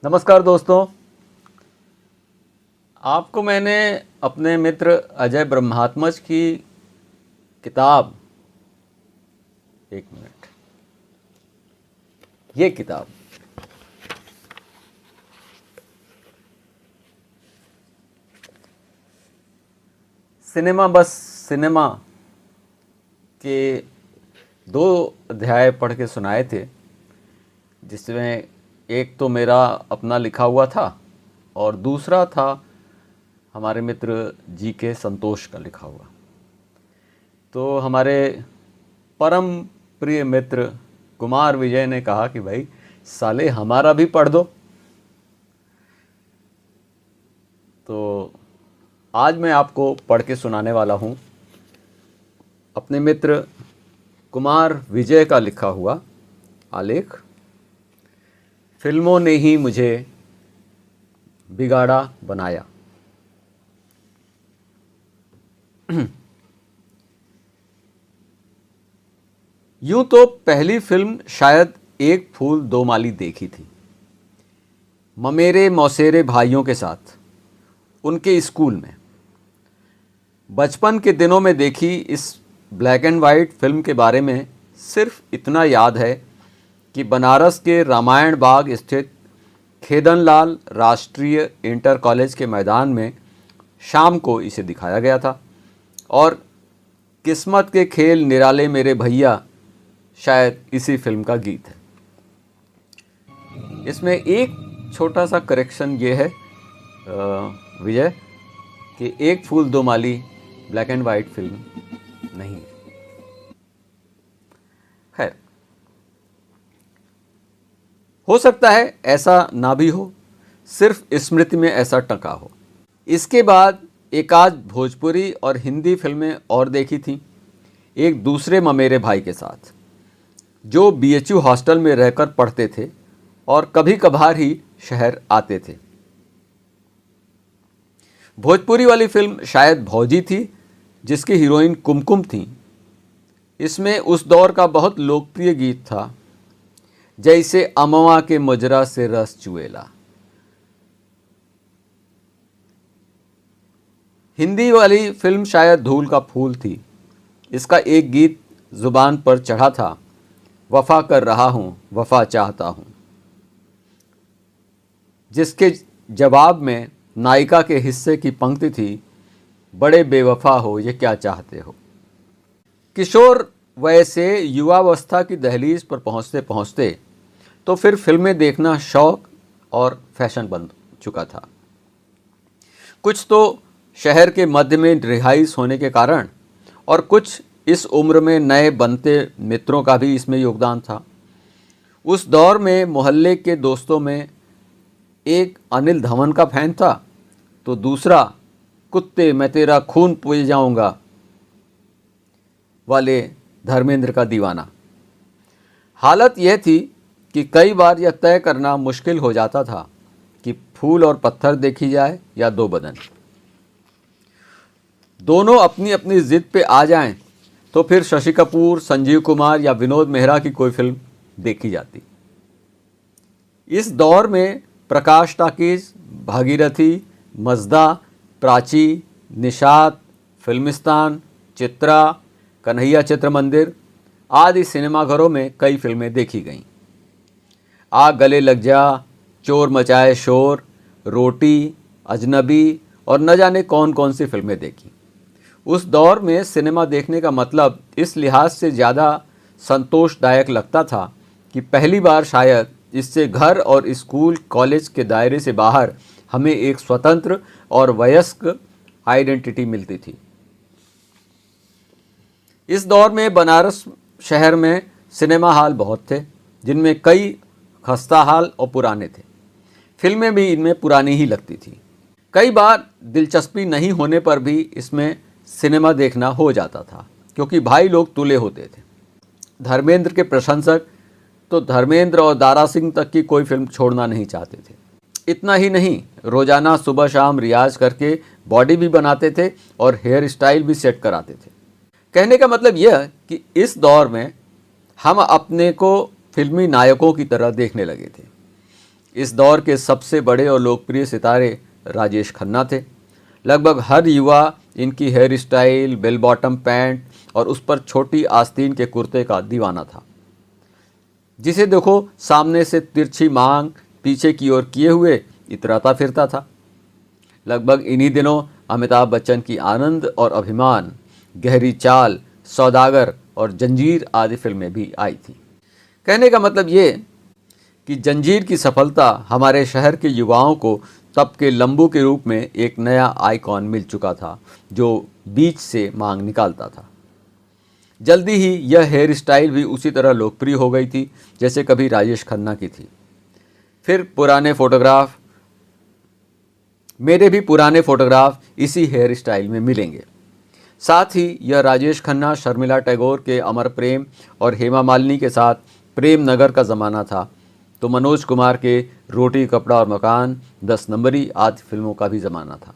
नमस्कार दोस्तों। आपको मैंने अपने मित्र अजय ब्रह्मात्मज की किताब, एक मिनट, ये किताब सिनेमा बस सिनेमा के 2 अध्याय पढ़ के सुनाए थे, जिसमें एक तो मेरा अपना लिखा हुआ था और दूसरा था हमारे मित्र जी के संतोष का लिखा हुआ। तो हमारे परम प्रिय मित्र कुमार विजय ने कहा कि भाई साले हमारा भी पढ़ दो। तो आज मैं आपको पढ़ के सुनाने वाला हूँ अपने मित्र कुमार विजय का लिखा हुआ आलेख, फिल्मों ने ही मुझे बिगाड़ा बनाया। यूं तो पहली फिल्म शायद एक फूल दो माली देखी थी, ममेरे मौसेरे भाइयों के साथ उनके स्कूल में। बचपन के दिनों में देखी इस ब्लैक एंड वाइट फिल्म के बारे में सिर्फ इतना याद है कि बनारस के रामायण बाग स्थित खेदनलाल राष्ट्रीय इंटर कॉलेज के मैदान में शाम को इसे दिखाया गया था और किस्मत के खेल निराले मेरे भैया शायद इसी फिल्म का गीत है। इसमें एक छोटा सा करेक्शन ये है विजय, कि एक फूल दो माली ब्लैक एंड वाइट फिल्म नहीं है। खैर, हो सकता है ऐसा ना भी हो, सिर्फ स्मृति में ऐसा टका हो। इसके बाद एक आध भोजपुरी और हिंदी फिल्में और देखी थीं, एक दूसरे ममेरे भाई के साथ जो बीएचयू हॉस्टल में रहकर पढ़ते थे और कभी कभार ही शहर आते थे। भोजपुरी वाली फिल्म शायद भौजी थी, जिसकी हीरोइन कुमकुम थी। इसमें उस दौर का बहुत लोकप्रिय गीत था, जैसे अमवा के मुजरा से रस चुएला। हिंदी वाली फिल्म शायद धूल का फूल थी। इसका एक गीत जुबान पर चढ़ा था, वफा कर रहा हूँ वफा चाहता हूँ, जिसके जवाब में नायिका के हिस्से की पंक्ति थी, बड़े बेवफा हो ये क्या चाहते हो। किशोर वय से युवावस्था की दहलीज पर पहुँचते पहुँचते तो फिर फिल्में देखना शौक और फैशन बन चुका था। कुछ तो शहर के मध्य में रिहाइश होने के कारण और कुछ इस उम्र में नए बनते मित्रों का भी इसमें योगदान था। उस दौर में मोहल्ले के दोस्तों में एक अनिल धवन का फैन था, तो दूसरा कुत्ते मैं तेरा खून पी जाऊंगा वाले धर्मेंद्र का दीवाना। हालत यह थी कि कई बार यह तय करना मुश्किल हो जाता था कि फूल और पत्थर देखी जाए या दो बदन। दोनों अपनी अपनी जिद पे आ जाएं तो फिर शशि कपूर, संजीव कुमार या विनोद मेहरा की कोई फिल्म देखी जाती। इस दौर में प्रकाश टाकीज, भागीरथी, मजदा, प्राची, निषाद, फिल्मिस्तान, चित्रा, कन्हैया चित्र मंदिर आदि सिनेमाघरों में कई फिल्में देखी गईं। आ गले लग जा, चोर मचाए शोर, रोटी, अजनबी और न जाने कौन कौन सी फिल्में देखी। उस दौर में सिनेमा देखने का मतलब इस लिहाज से ज़्यादा संतोषदायक लगता था कि पहली बार शायद इससे घर और स्कूल कॉलेज के दायरे से बाहर हमें एक स्वतंत्र और वयस्क आइडेंटिटी मिलती थी। इस दौर में बनारस शहर में सिनेमा हॉल बहुत थे, जिनमें कई खस्ता हाल और पुराने थे। फिल्में भी इनमें पुरानी ही लगती थी। कई बार दिलचस्पी नहीं होने पर भी इसमें सिनेमा देखना हो जाता था, क्योंकि भाई लोग तुले होते थे। धर्मेंद्र के प्रशंसक तो धर्मेंद्र और दारा सिंह तक की कोई फिल्म छोड़ना नहीं चाहते थे। इतना ही नहीं, रोजाना सुबह शाम रियाज करके बॉडी भी बनाते थे और हेयर स्टाइल भी सेट कराते थे। कहने का मतलब यह कि इस दौर में हम अपने को फिल्मी नायकों की तरह देखने लगे थे। इस दौर के सबसे बड़े और लोकप्रिय सितारे राजेश खन्ना थे। लगभग हर युवा इनकी hair style, bell bottom pant और उस पर छोटी आस्तीन के कुर्ते का दीवाना था। जिसे देखो सामने से तिरछी मांग पीछे की ओर किए हुए इतराता फिरता था। लगभग इन्हीं दिनों अमिताभ बच्चन की आनंद और अभिमान, गहरी चाल, सौदागर और जंजीर आदि फिल्में भी आई थी। कहने का मतलब ये कि जंजीर की सफलता हमारे शहर के युवाओं को तब के लंबू के रूप में एक नया आइकॉन मिल चुका था जो बीच से मांग निकालता था। जल्दी ही यह हेयर स्टाइल भी उसी तरह लोकप्रिय हो गई थी जैसे कभी राजेश खन्ना की थी। मेरे भी पुराने फोटोग्राफ इसी हेयर स्टाइल में मिलेंगे। साथ ही यह राजेश खन्ना, शर्मिला टैगोर के अमर प्रेम और हेमा मालिनी के साथ प्रेम नगर का ज़माना था, तो मनोज कुमार के रोटी कपड़ा और मकान, 10 नंबरी आदि फिल्मों का भी ज़माना था।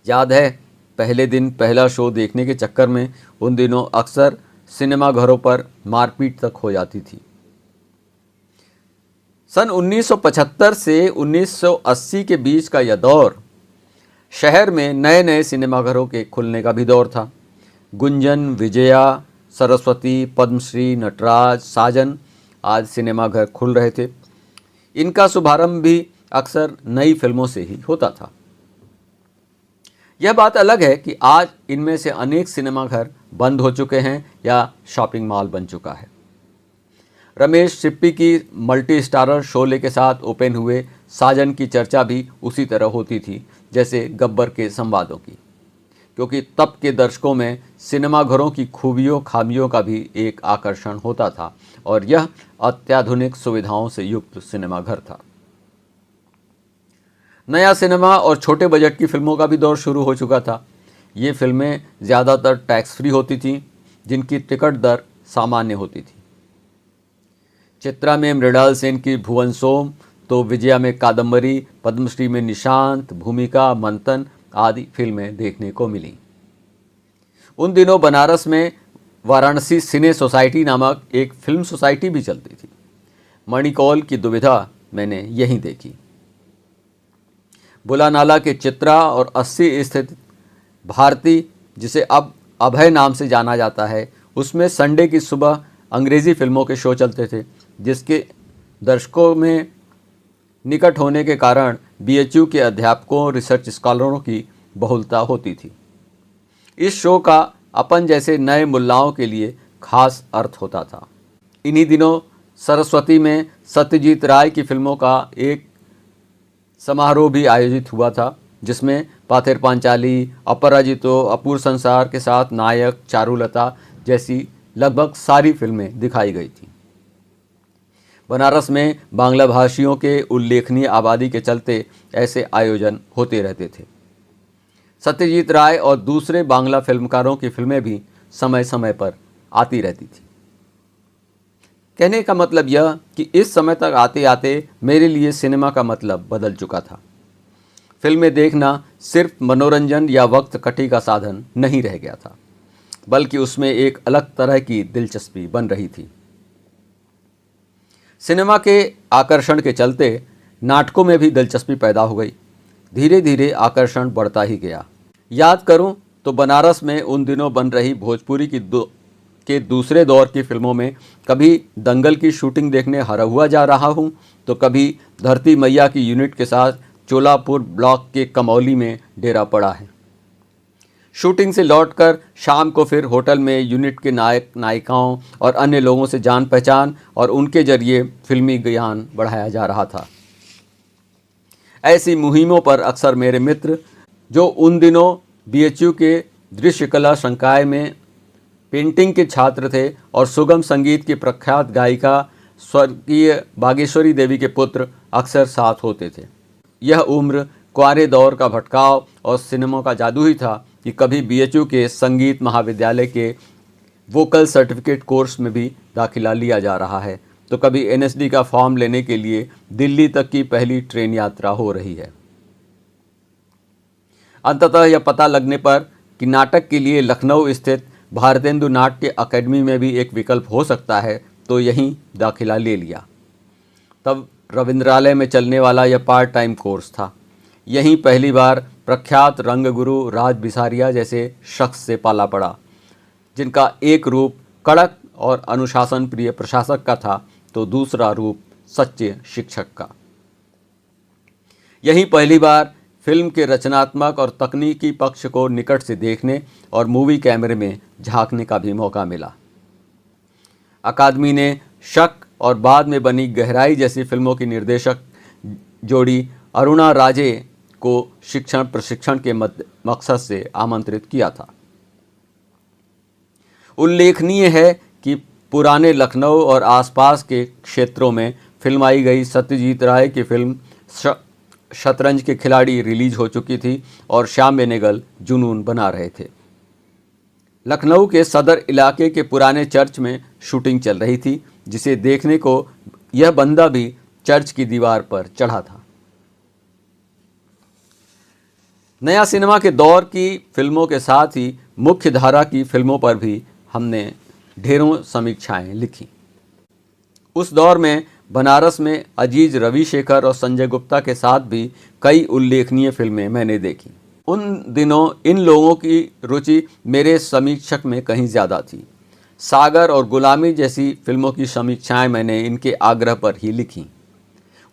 याद है, पहले दिन पहला शो देखने के चक्कर में उन दिनों अक्सर सिनेमा घरों पर मारपीट तक हो जाती थी। सन 1975 से 1980 के बीच का यह दौर शहर में नए नए सिनेमाघरों के खुलने का भी दौर था। गुंजन, विजया, सरस्वती, पद्मश्री, नटराज, साजन आदि सिनेमाघर खुल रहे थे। इनका शुभारंभ भी अक्सर नई फिल्मों से ही होता था। यह बात अलग है कि आज इनमें से अनेक सिनेमाघर बंद हो चुके हैं या शॉपिंग मॉल बन चुका है। रमेश सिप्पी की मल्टी स्टारर शोले के साथ ओपन हुए साजन की चर्चा भी उसी तरह होती थी जैसे गब्बर के संवादों की, क्योंकि तब के दर्शकों में सिनेमाघरों की खूबियों खामियों का भी एक आकर्षण होता था और यह अत्याधुनिक सुविधाओं से युक्त सिनेमाघर था। नया सिनेमा और छोटे बजट की फिल्मों का भी दौर शुरू हो चुका था। ये फिल्में ज़्यादातर टैक्स फ्री होती थीं, जिनकी टिकट दर सामान्य होती थी। चित्रा में मृणाल सेन की भुवन सोम, तो विजया में कादम्बरी, पद्मश्री में निशांत, भूमिका, मंथन आदि फिल्में देखने को मिली। उन दिनों बनारस में वाराणसी सिने सोसाइटी नामक एक फिल्म सोसाइटी भी चलती थी। मणिकौल की दुविधा मैंने यहीं देखी। बुलानाला के चित्रा और 80 स्थित भारती, जिसे अब अभय नाम से जाना जाता है, उसमें संडे की सुबह अंग्रेज़ी फिल्मों के शो चलते थे, जिसके दर्शकों में निकट होने के कारण बीएचयू के अध्यापकों, रिसर्च स्कॉलरों की बहुलता होती थी। इस शो का अपन जैसे नए मुल्लाओं के लिए खास अर्थ होता था। इन्हीं दिनों सरस्वती में सत्यजीत राय की फिल्मों का एक समारोह भी आयोजित हुआ था, जिसमें पाथेर पांचाली, अपराजितो, अपूर्व संसार के साथ नायक, चारुलता जैसी लगभग सारी फिल्में दिखाई गई थीं। बनारस में बांग्ला भाषियों के उल्लेखनीय आबादी के चलते ऐसे आयोजन होते रहते थे। सत्यजीत राय और दूसरे बांग्ला फिल्मकारों की फिल्में भी समय समय पर आती रहती थी। कहने का मतलब यह कि इस समय तक आते आते मेरे लिए सिनेमा का मतलब बदल चुका था। फिल्में देखना सिर्फ मनोरंजन या वक्त कटी का साधन नहीं रह गया था, बल्कि उसमें एक अलग तरह की दिलचस्पी बन रही थी। सिनेमा के आकर्षण के चलते नाटकों में भी दिलचस्पी पैदा हो गई। धीरे धीरे आकर्षण बढ़ता ही गया। याद करूं तो बनारस में उन दिनों बन रही भोजपुरी के दूसरे दौर की फिल्मों में कभी दंगल की शूटिंग देखने हरहुआ जा रहा हूं, तो कभी धरती मैया की यूनिट के साथ चोलापुर ब्लॉक के कमौली में डेरा पड़ा है। शूटिंग से लौटकर शाम को फिर होटल में यूनिट के नायक नायिकाओं और अन्य लोगों से जान पहचान और उनके जरिए फिल्मी ज्ञान बढ़ाया जा रहा था। ऐसी मुहिमों पर अक्सर मेरे मित्र, जो उन दिनों बीएचयू के दृश्य कला संकाय में पेंटिंग के छात्र थे और सुगम संगीत की प्रख्यात गायिका स्वर्गीय बागेश्वरी देवी के पुत्र, अक्सर साथ होते थे। यह उम्र कुंवारे दौर का भटकाव और सिनेमा का जादू ही था कि कभी बीएचयू के संगीत महाविद्यालय के वोकल सर्टिफिकेट कोर्स में भी दाखिला लिया जा रहा है, तो कभी एनएसडी का फॉर्म लेने के लिए दिल्ली तक की पहली ट्रेन यात्रा हो रही है। अंततः यह पता लगने पर कि नाटक के लिए लखनऊ स्थित भारतेंदु नाट्य अकेडमी में भी एक विकल्प हो सकता है, तो यहीं दाखिला ले लिया। तब रविंद्रालय में चलने वाला यह पार्ट टाइम कोर्स था। यहीं पहली बार प्रख्यात रंगगुरु राज बिसारिया जैसे शख्स से पाला पड़ा, जिनका एक रूप कड़क और अनुशासन प्रिय प्रशासक का था तो दूसरा रूप सच्चे शिक्षक का। यहीं पहली बार फिल्म के रचनात्मक और तकनीकी पक्ष को निकट से देखने और मूवी कैमरे में झांकने का भी मौका मिला। अकादमी ने शक और बाद में बनी गहराई जैसी फिल्मों की निर्देशक जोड़ी अरुणा राजे को शिक्षण प्रशिक्षण के मकसद से आमंत्रित किया था। उल्लेखनीय है कि पुराने लखनऊ और आसपास के क्षेत्रों में फिल्माई गई सत्यजीत राय की फिल्म शतरंज के खिलाड़ी रिलीज हो चुकी थी और श्याम बेनेगल जुनून बना रहे थे। लखनऊ के सदर इलाके के पुराने चर्च में शूटिंग चल रही थी, जिसे देखने को यह बंदा भी चर्च की दीवार पर चढ़ा था। नया सिनेमा के दौर की फिल्मों के साथ ही मुख्य धारा की फिल्मों पर भी हमने ढेरों समीक्षाएं लिखी। उस दौर में बनारस में अजीज रविशेखर और संजय गुप्ता के साथ भी कई उल्लेखनीय फिल्में मैंने देखी। उन दिनों इन लोगों की रुचि मेरे समीक्षक में कहीं ज़्यादा थी। सागर और गुलामी जैसी फिल्मों की समीक्षाएं मैंने इनके आग्रह पर ही लिखी।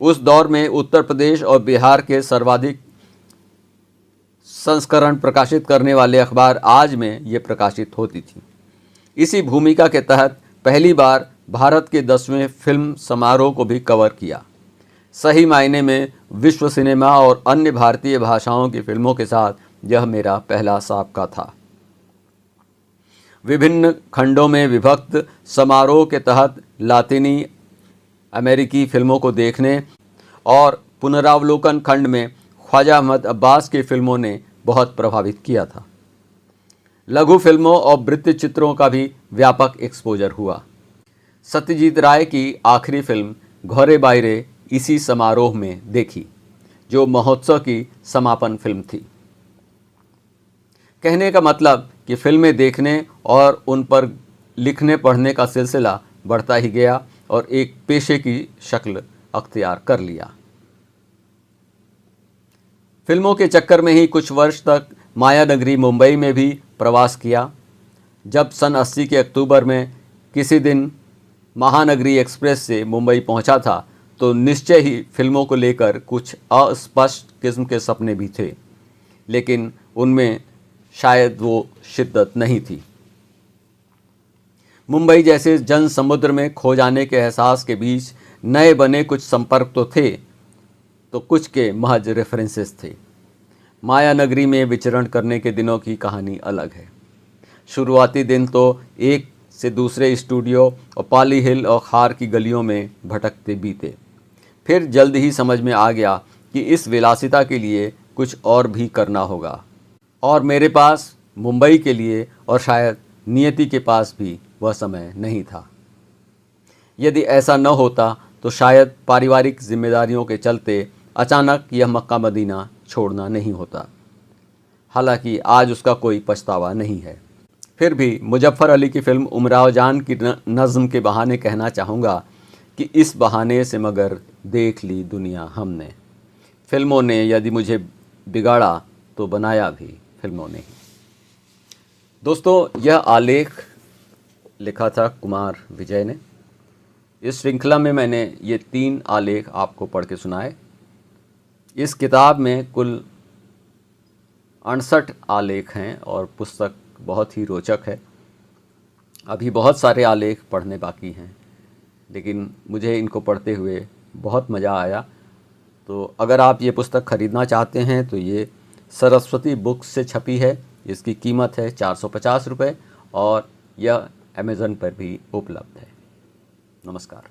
उस दौर में उत्तर प्रदेश और बिहार के सर्वाधिक संस्करण प्रकाशित करने वाले अखबार आज में ये प्रकाशित होती थी। इसी भूमिका के तहत पहली बार भारत के 10वें फिल्म समारोह को भी कवर किया। सही मायने में विश्व सिनेमा और अन्य भारतीय भाषाओं की फिल्मों के साथ यह मेरा पहला साबका था। विभिन्न खंडों में विभक्त समारोह के तहत लातिनी अमेरिकी फिल्मों को देखने और पुनरावलोकन खंड में ख्वाजा अहमद अब्बास की फिल्मों ने बहुत प्रभावित किया था। लघु फिल्मों और वृत्त चित्रों का भी व्यापक एक्सपोजर हुआ। सत्यजीत राय की आखिरी फिल्म घोरे बायरे इसी समारोह में देखी, जो महोत्सव की समापन फिल्म थी। कहने का मतलब कि फिल्में देखने और उन पर लिखने पढ़ने का सिलसिला बढ़ता ही गया और एक पेशे की शक्ल अख्तियार कर लिया। फिल्मों के चक्कर में ही कुछ वर्ष तक मायानगरी मुंबई में भी प्रवास किया। जब सन 80 के अक्टूबर में किसी दिन महानगरी एक्सप्रेस से मुंबई पहुंचा था तो निश्चय ही फिल्मों को लेकर कुछ अस्पष्ट किस्म के सपने भी थे, लेकिन उनमें शायद वो शिद्दत नहीं थी। मुंबई जैसे जन समुद्र में खो जाने के एहसास के बीच नए बने कुछ संपर्क तो थे, तो कुछ के महज रेफरेंसेस थे। मायानगरी में विचरण करने के दिनों की कहानी अलग है। शुरुआती दिन तो एक से दूसरे स्टूडियो और पाली हिल और खार की गलियों में भटकते बीते। फिर जल्द ही समझ में आ गया कि इस विलासिता के लिए कुछ और भी करना होगा, और मेरे पास मुंबई के लिए और शायद नियति के पास भी वह समय नहीं था। यदि ऐसा न होता तो शायद पारिवारिक जिम्मेदारियों के चलते अचानक यह मक्का मदीना छोड़ना नहीं होता। हालांकि आज उसका कोई पछतावा नहीं है। फिर भी मुजफ्फर अली की फिल्म उमराव जान की नज़्म के बहाने कहना चाहूँगा कि इस बहाने से मगर देख ली दुनिया हमने। फिल्मों ने यदि मुझे बिगाड़ा तो बनाया भी फिल्मों ने ही। दोस्तों, यह आलेख लिखा था कुमार विजय ने। इस श्रृंखला में मैंने ये 3 आलेख आपको पढ़ के सुनाए। इस किताब में कुल 68 आलेख हैं और पुस्तक बहुत ही रोचक है। अभी बहुत सारे आलेख पढ़ने बाकी हैं, लेकिन मुझे इनको पढ़ते हुए बहुत मज़ा आया। तो अगर आप ये पुस्तक ख़रीदना चाहते हैं तो ये सरस्वती बुक्स से छपी है। इसकी कीमत है 450 रुपये और यह अमेज़न पर भी उपलब्ध है। नमस्कार।